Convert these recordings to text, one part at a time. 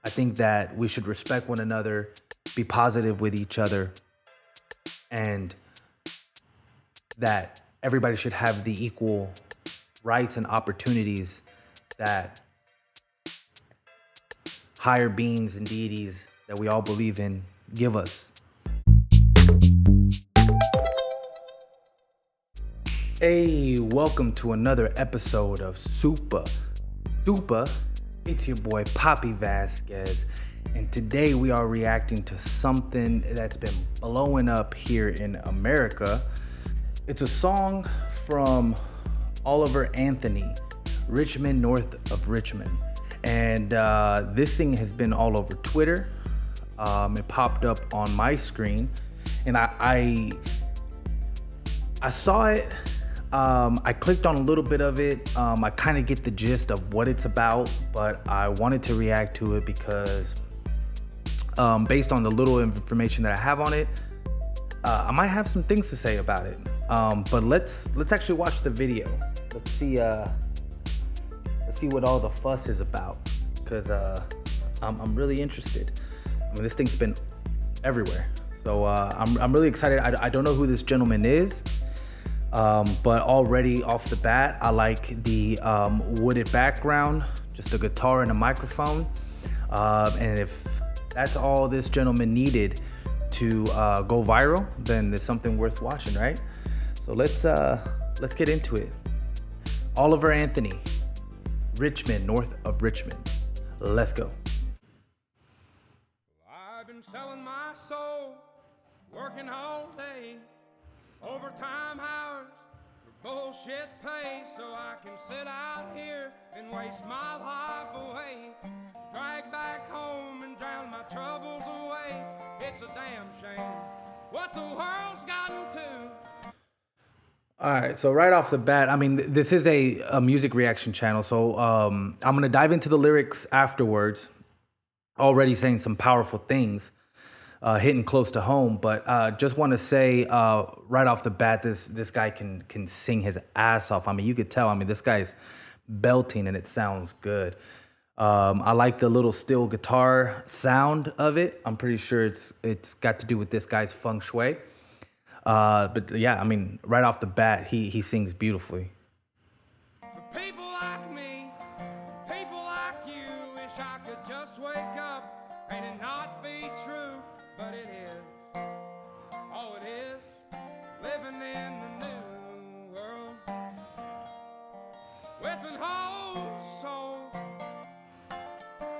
I think that we should respect one another, be positive with each other, and that everybody should have the equal rights and opportunities that higher beings and deities that we all believe in give us. Hey, welcome to another episode of Supadupa. It's your boy Papi Vazquez, and today we are reacting to something that's been blowing up here in America. It's a song from Oliver Anthony, Men North of Richmond. And this thing has been all over Twitter. It popped up on my screen, and I saw it. I clicked on a little bit of it. I kind of get the gist of what it's about, but I wanted to react to it because based on the little information that I have on it, I might have some things to say about it. But let's actually watch the video. Let's see what all the fuss is about, because I'm really interested. I mean, this thing's been everywhere, so I'm really excited. I don't know who this gentleman is, but already off the bat, I like the wooded background, just a guitar and a microphone, and if that's all this gentleman needed to go viral, then there's something worth watching, right? So let's get into it. Oliver Anthony, Men North of Richmond. Let's go. I've been selling my soul, working all day, overtime hours for bullshit pay, so I can sit out here and waste my life away, drag back home and drown my troubles away. It's a damn shame what the world's gotten to. All right, so right off the bat, I mean, this is a music reaction channel, so I'm going to dive into the lyrics afterwards, already saying some powerful things, hitting close to home, but just want to say right off the bat, this guy can sing his ass off. I mean, you could tell, I mean, this guy's belting and it sounds good. I like the little steel guitar sound of it. I'm pretty sure it's got to do with this guy's feng shui. But yeah, I mean, right off the bat, he sings beautifully. For people like me, people like you, wish I could just wake up and it not be true, but it is. Oh, it is, living in the new world with an whole soul.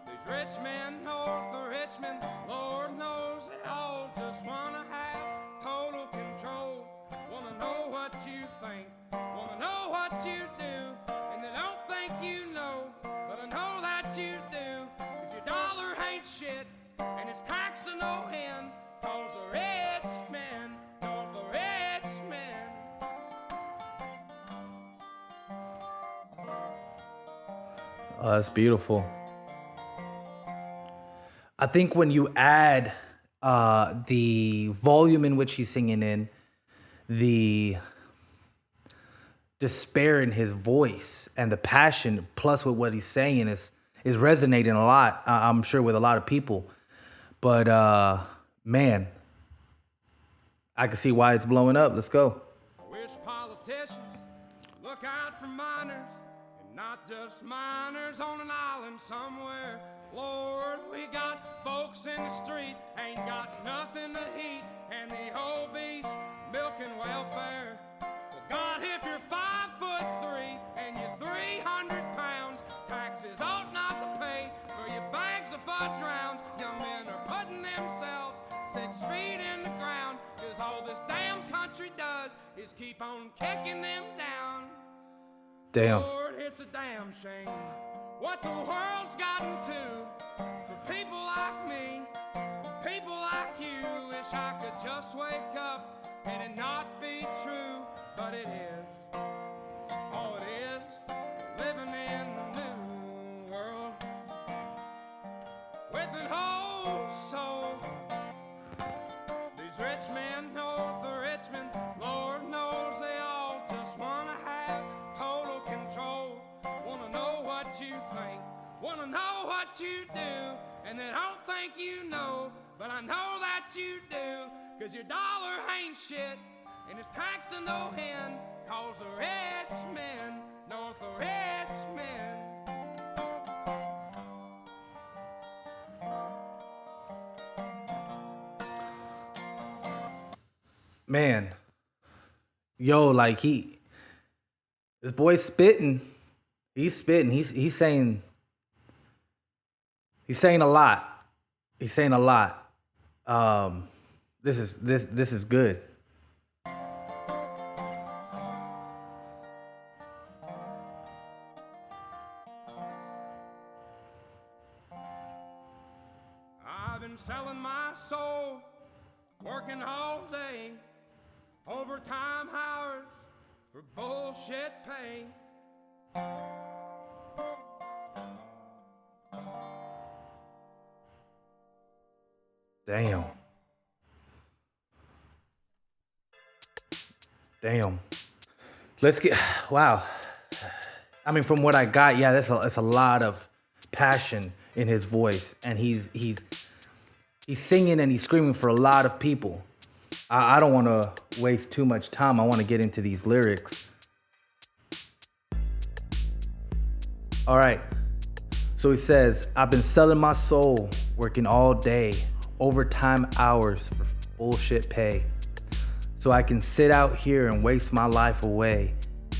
These rich men north of Richmond, Lord knows they all just wanna have total control. Wanna know what you think, wanna know what you do, and they don't think you know, but I know that you do, 'cause your dollar ain't shit, and it's taxed to no end, 'cause the rich men north of Richmond. Oh, that's beautiful. I think when you add the volume in which he's singing in, the despair in his voice, and the passion, plus with what he's saying, is resonating a lot, I'm sure, with a lot of people. But man, I can see why it's blowing up. Let's go. I wish politicians look out for minors, and not just minors on an island somewhere. Lord, we got folks in the street, ain't got nothing to eat, and the obese milking welfare. Well, God, if you're 5'3" and you're 300 pounds, taxes ought not to pay for your bags of fudge rounds. Young men are putting themselves 6 feet in the ground, 'cause all this damn country does is keep on kicking them down. Damn. Lord, it's a damn shame what the world's gotten to. For people like me, people like you, wish I could just wake up and it not be true, but it is. Oh, it is, living in the new world with an whole soul. These rich men north of Richmond, Lord knows they all just wanna have total control. Wanna know what you think, wanna know what you do, and they don't think you know, but I know that you do, 'cause your dollar ain't shit, and it's taxed to no end, 'cause the rich men north of Richmond. Man, yo, like this boy's spitting. He's spitting. He's saying a lot. He's saying a lot. This is good. I've been selling my soul, working all day, overtime hours for bullshit pay. Damn. Let's get, wow. I mean, from what I got, yeah, that's a lot of passion in his voice, and he's singing and he's screaming for a lot of people. I don't want to waste too much time. I want to get into these lyrics. All right. So he says, I've been selling my soul, working all day, overtime hours for bullshit pay. So I can sit out here and waste my life away,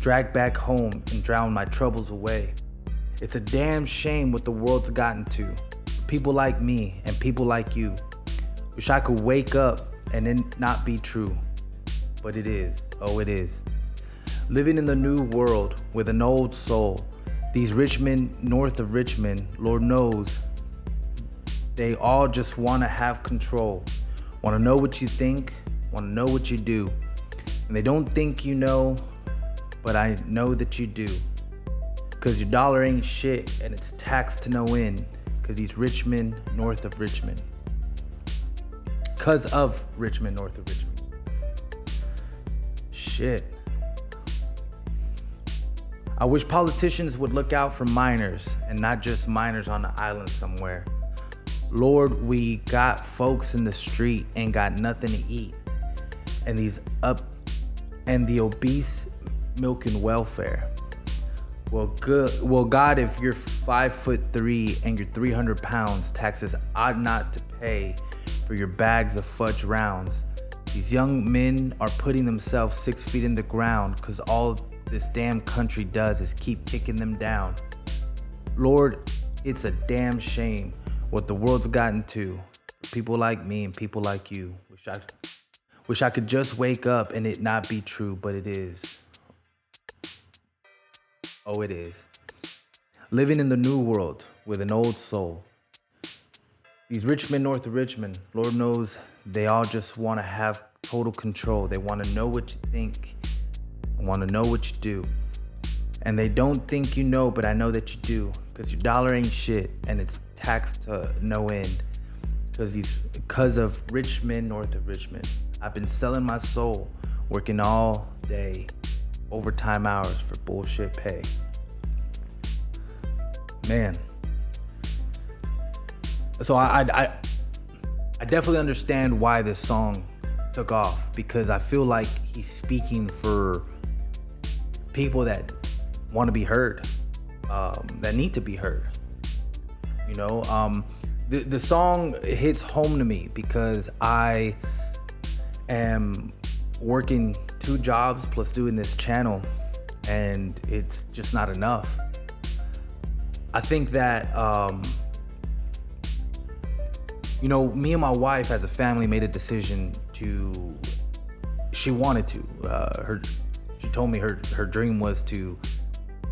drag back home and drown my troubles away. It's a damn shame what the world's gotten to. People like me and people like you. Wish I could wake up and it not be true. But it is, oh it is. Living in the new world with an old soul. These rich men north of Richmond, Lord knows, they all just want to have control. Want to know what you think, want to know what you do. And they don't think you know, but I know that you do. Cause your dollar ain't shit and it's taxed to no end. Cause he's Richmond north of Richmond. Cause of Richmond north of Richmond. Shit. I wish politicians would look out for minors and not just minors on the island somewhere. Lord, we got folks in the street ain't got nothing to eat. And the obese milking welfare. Well, God, if you're 5'3" and you're 300 pounds, taxes ought not to pay for your bags of fudge rounds. These young men are putting themselves 6 feet in the ground because all this damn country does is keep kicking them down. Lord, it's a damn shame what the world's gotten to. People like me and people like you. Wish I could just wake up and it not be true, but it is. Oh, it is. Living in the new world with an old soul. These rich men north of Richmond, Lord knows, they all just want to have total control. They want to know what you think. Want to know what you do. And they don't think you know, but I know that you do. Because your dollar ain't shit and it's taxed to no end. Because of rich men north of Richmond. I've been selling my soul, working all day, overtime hours for bullshit pay. Man. So I definitely understand why this song took off, because I feel like he's speaking for people that want to be heard, that need to be heard. You know, the song hits home to me because I am working 2 jobs plus doing this channel, and it's just not enough. I think that, you know, me and my wife as a family made a decision she wanted to, she told me her dream was to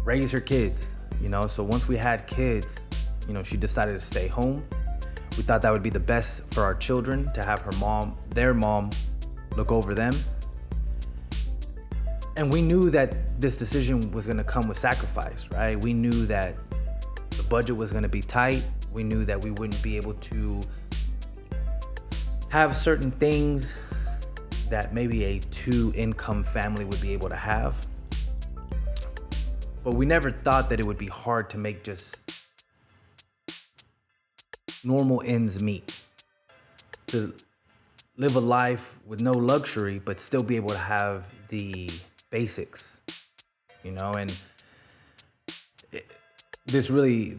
raise her kids, you know. So once we had kids, you know, she decided to stay home. We thought that would be the best for our children, to have their mom look over them. And we knew that this decision was gonna come with sacrifice, right? We knew that the budget was gonna be tight. We knew that we wouldn't be able to have certain things that maybe a 2-income family would be able to have. But we never thought that it would be hard to make just normal ends meet. To live a life with no luxury, but still be able to have the basics, and this really,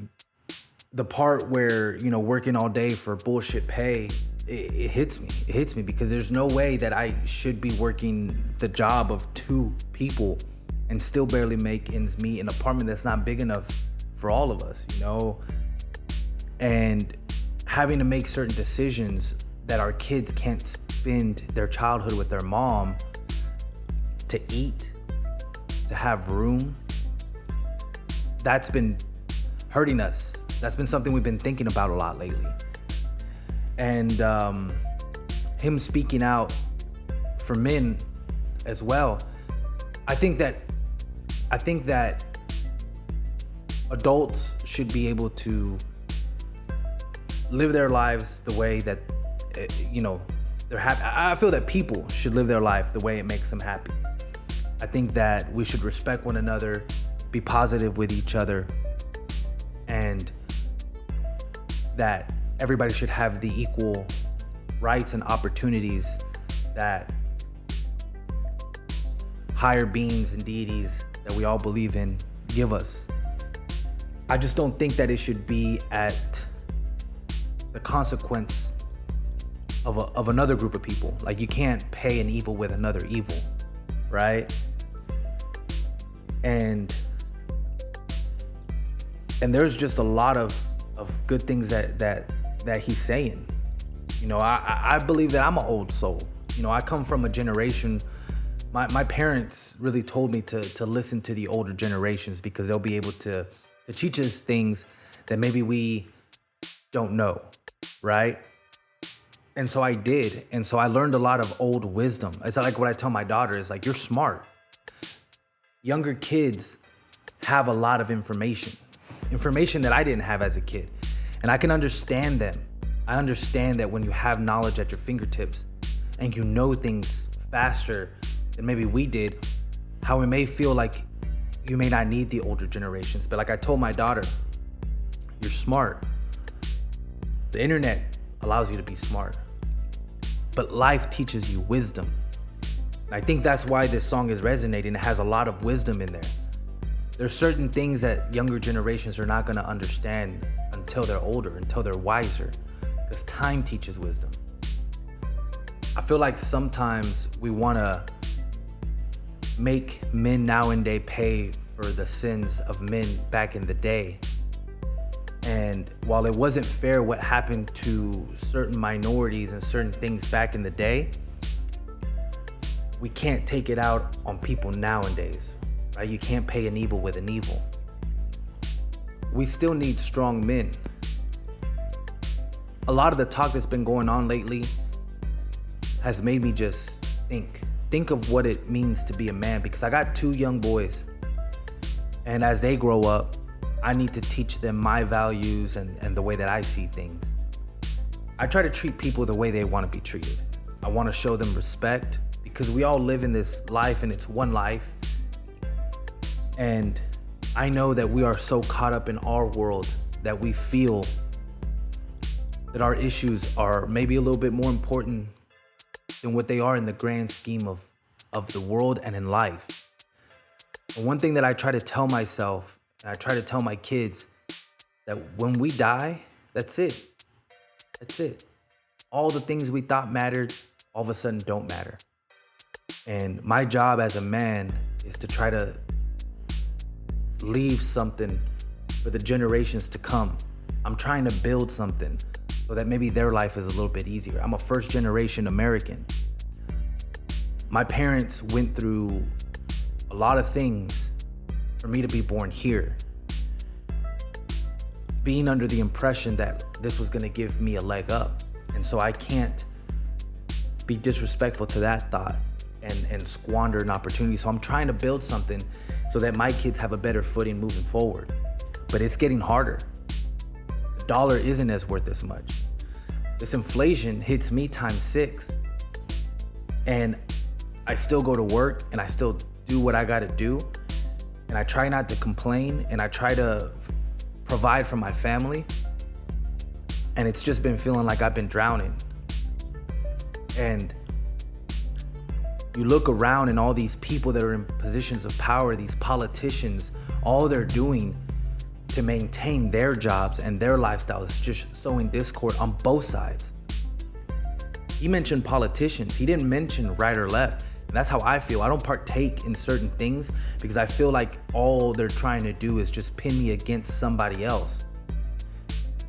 the part where, working all day for bullshit pay, it hits me. It hits me because there's no way that I should be working the job of two people and still barely make ends meet in an apartment that's not big enough for all of us, and having to make certain decisions that our kids can't spend their childhood with their mom, to eat, to have room. That's been hurting us. That's been something we've been thinking about a lot lately. And him speaking out for men as well, I think that adults should be able to live their lives the way that, they're happy. I feel that people should live their life the way it makes them happy. I think that we should respect one another, be positive with each other, and that everybody should have the equal rights and opportunities that higher beings and deities that we all believe in give us. I just don't think that it should be at the consequence of another group of people. Like, you can't pay an evil with another evil, right? And there's just a lot of good things that he's saying. I believe that I'm an old soul. I come from a generation. My parents really told me to listen to the older generations because they'll be able to teach us things that maybe we don't know, right? And so I did. And so I learned a lot of old wisdom. It's like what I tell my daughter is like, you're smart. Younger kids have a lot of information that I didn't have as a kid. And I can understand them. I understand that when you have knowledge at your fingertips and you know things faster than maybe we did, how it may feel like you may not need the older generations. But like I told my daughter, you're smart. The internet allows you to be smart, but life teaches you wisdom. And I think that's why this song is resonating. It has a lot of wisdom in there. There's certain things that younger generations are not going to understand until they're older, until they're wiser, because time teaches wisdom. I feel like sometimes we want to make men nowadays pay for the sins of men back in the day. And while it wasn't fair what happened to certain minorities and certain things back in the day, we can't take it out on people nowadays, right? You can't pay an evil with an evil. We still need strong men. A lot of the talk that's been going on lately has made me just think of what it means to be a man, because I got 2 young boys, and as they grow up, I need to teach them my values and the way that I see things. I try to treat people the way they want to be treated. I want to show them respect, because we all live in this life and it's one life. And I know that we are so caught up in our world that we feel that our issues are maybe a little bit more important than what they are in the grand scheme of the world and in life. And one thing that I try to tell myself, and I try to tell my kids, that when we die, that's it. That's it. All the things we thought mattered, all of a sudden don't matter. And my job as a man is to try to leave something for the generations to come. I'm trying to build something so that maybe their life is a little bit easier. I'm a first generation American. My parents went through a lot of things for me to be born here. Being under the impression that this was gonna give me a leg up. And so I can't be disrespectful to that thought and squander an opportunity. So I'm trying to build something so that my kids have a better footing moving forward. But it's getting harder. The dollar isn't as worth as much. This inflation hits me times 6. And I still go to work and I still do what I gotta do. And I try not to complain and I try to provide for my family. And it's just been feeling like I've been drowning. And you look around and all these people that are in positions of power, these politicians, all they're doing to maintain their jobs and their lifestyles is just sowing discord on both sides. He mentioned politicians. He didn't mention right or left. And that's how I feel. I don't partake in certain things because I feel like all they're trying to do is just pin me against somebody else.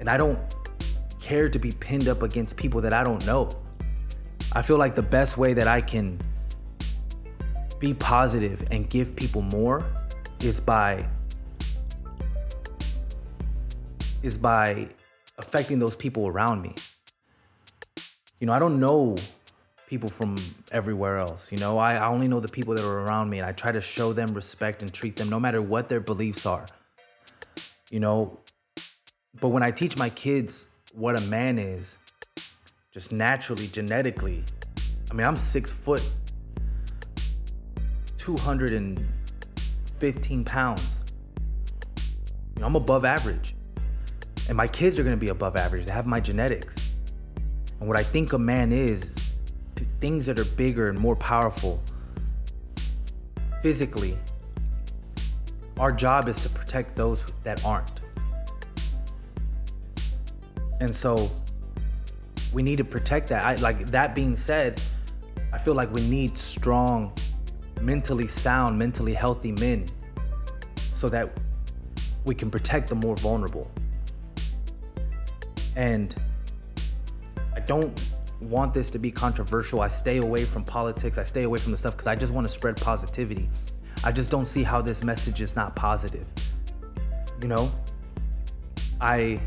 And I don't care to be pinned up against people that I don't know. I feel like the best way that I can be positive and give people more is by affecting those people around me. You know, I don't know people from everywhere else. You know, I only know the people that are around me, and I try to show them respect and treat them no matter what their beliefs are. You know, but when I teach my kids what a man is, just naturally, genetically, I mean, I'm 6 foot, 215 pounds. You know, I'm above average. And my kids are gonna be above average. They have my genetics. And what I think a man is things that are bigger and more powerful physically. Our job is to protect those that aren't. And so we need to protect that. Like that being said, I feel like we need strong, mentally sound, mentally healthy men so that we can protect the more vulnerable. And I don't want this to be controversial. I stay away from politics. I stay away from the stuff because I just want to spread positivity. I just don't see how this message is not positive. You know, I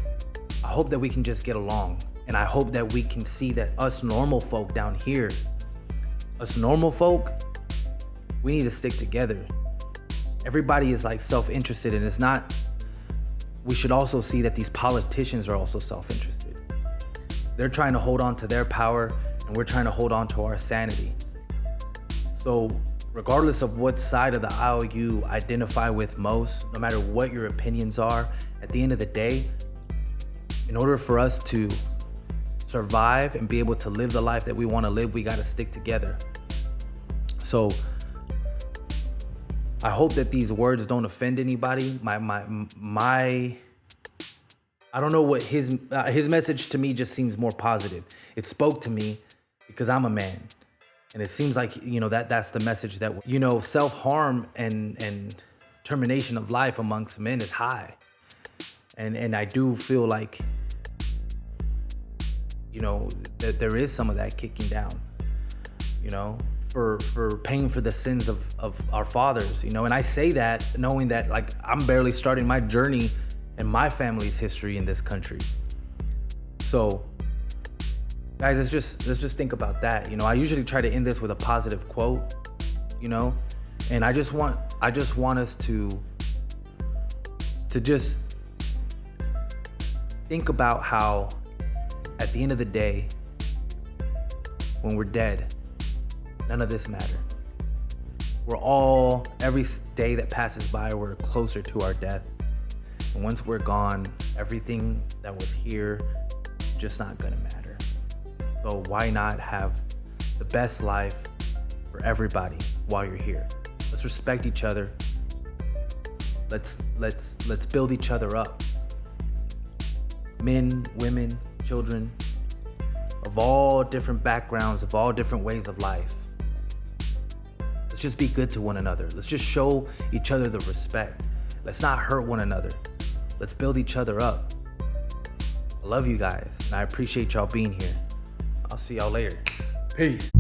hope that we can just get along. And I hope that we can see that us normal folk down here, us normal folk, we need to stick together. Everybody is like self-interested, and it's not, we should also see that these politicians are also self-interested. They're trying to hold on to their power, and we're trying to hold on to our sanity. So regardless of what side of the aisle you identify with most, no matter what your opinions are, at the end of the day, in order for us to survive and be able to live the life that we want to live, we got to stick together. So I hope that these words don't offend anybody. I don't know what his message to me just seems more positive. It spoke to me because I'm a man. And it seems like, you know, that's the message that, you know, self-harm and termination of life amongst men is high. And I do feel like, you know, that there is some of that kicking down, you know, for paying for the sins of our fathers, you know. And I say that knowing that, like, I'm barely starting my journey and my family's history in this country. So guys, let's just think about that. You know, I usually try to end this with a positive quote, you know, and I just want us to just think about how at the end of the day, when we're dead, none of this matters. Every day that passes by, we're closer to our death. And once we're gone, everything that was here is just not gonna matter. So why not have the best life for everybody while you're here? Let's respect each other. Let's build each other up. Men, women, children, of all different backgrounds, of all different ways of life. Let's just be good to one another. Let's just show each other the respect. Let's not hurt one another. Let's build each other up. I love you guys, and I appreciate y'all being here. I'll see y'all later. Peace.